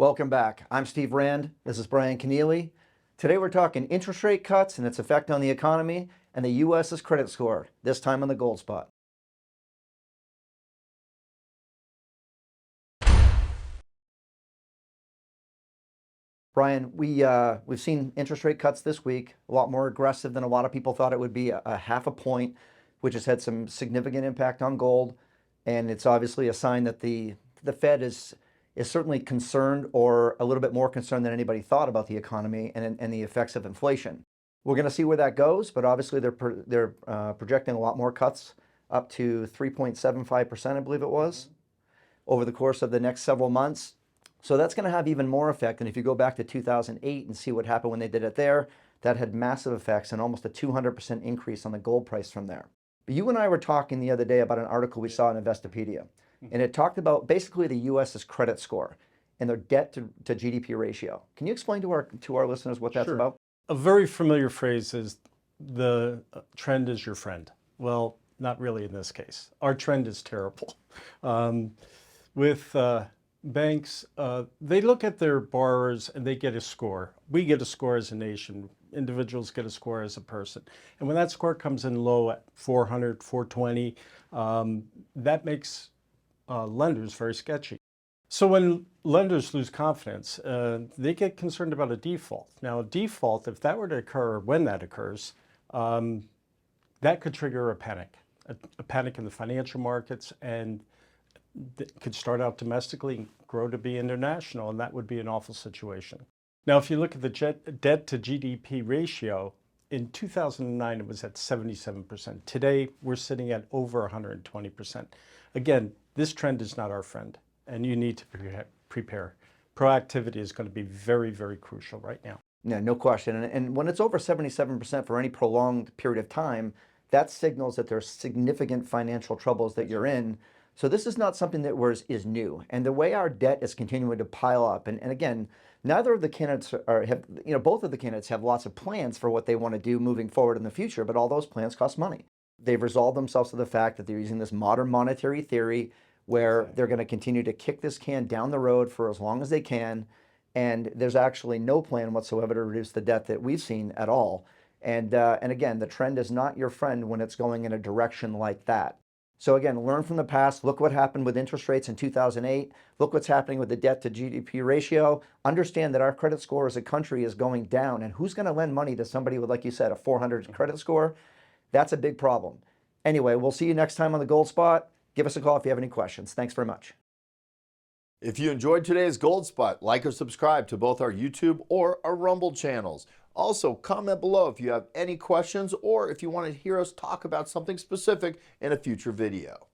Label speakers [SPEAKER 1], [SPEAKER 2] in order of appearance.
[SPEAKER 1] Welcome back. I'm Steve Rand. This is Brian Keneally. Today we're talking interest rate cuts and its effect on the economy and the U.S.'s credit score, this time on the gold spot. Brian, we've seen interest rate cuts this week, a lot more aggressive than a lot of people thought it would be, a half a point, which has had some significant impact on gold. And it's obviously a sign that the Fed is certainly concerned, or a little bit more concerned than anybody thought, about the economy and the effects of inflation. We're going to see where that goes, but obviously they're projecting a lot more cuts, up to 3.75%, I believe it was, over the course of the next several months. So that's going to have even more effect. And if you go back to 2008 and see what happened when they did it there, that had massive effects and almost a 200% increase on the gold price from there. But you and I were talking the other day about an article we saw in Investopedia, and it talked about basically the U.S.'s credit score and their debt to GDP ratio. Can you explain to our listeners what that's
[SPEAKER 2] Sure.
[SPEAKER 1] about?
[SPEAKER 2] A very familiar phrase is the trend is your friend. Well, not really in this case. Our trend is terrible. With banks, they look at their borrowers and they get a score. We get a score as a nation. Individuals get a score as a person. And when that score comes in low at 400, 420, that makes lenders very sketchy. So when lenders lose confidence, they get concerned about a default. Now, a default, if that were to occur, or when that occurs, that could trigger a panic in the financial markets, and it could start out domestically and grow to be international, and that would be an awful situation. Now, if you look at the debt to GDP ratio, in 2009, it was at 77%. Today, we're sitting at over 120%. Again, this trend is not our friend, and you need to prepare. Proactivity is going to be very, very crucial right now.
[SPEAKER 1] Yeah, no question. And when it's over 77% for any prolonged period of time, that signals that there's significant financial troubles that you're in. So this is not something that is new. And the way our debt is continuing to pile up, and again, neither of the candidates both of the candidates have lots of plans for what they want to do moving forward in the future, but all those plans cost money. They've resolved themselves to the fact that they're using this modern monetary theory where they're going to continue to kick this can down the road for as long as they can. And there's actually no plan whatsoever to reduce the debt that we've seen at all. And again, the trend is not your friend when it's going in a direction like that. So again, learn from the past. Look what happened with interest rates in 2008. Look what's happening with the debt to GDP ratio. Understand that our credit score as a country is going down. And who's going to lend money to somebody with, like you said, a 400 credit score? That's a big problem. Anyway, we'll see you next time on the Gold Spot. Give us a call if you have any questions. Thanks very much.
[SPEAKER 3] If you enjoyed today's Gold Spot, like or subscribe to both our YouTube or our Rumble channels. Also, comment below if you have any questions or if you want to hear us talk about something specific in a future video.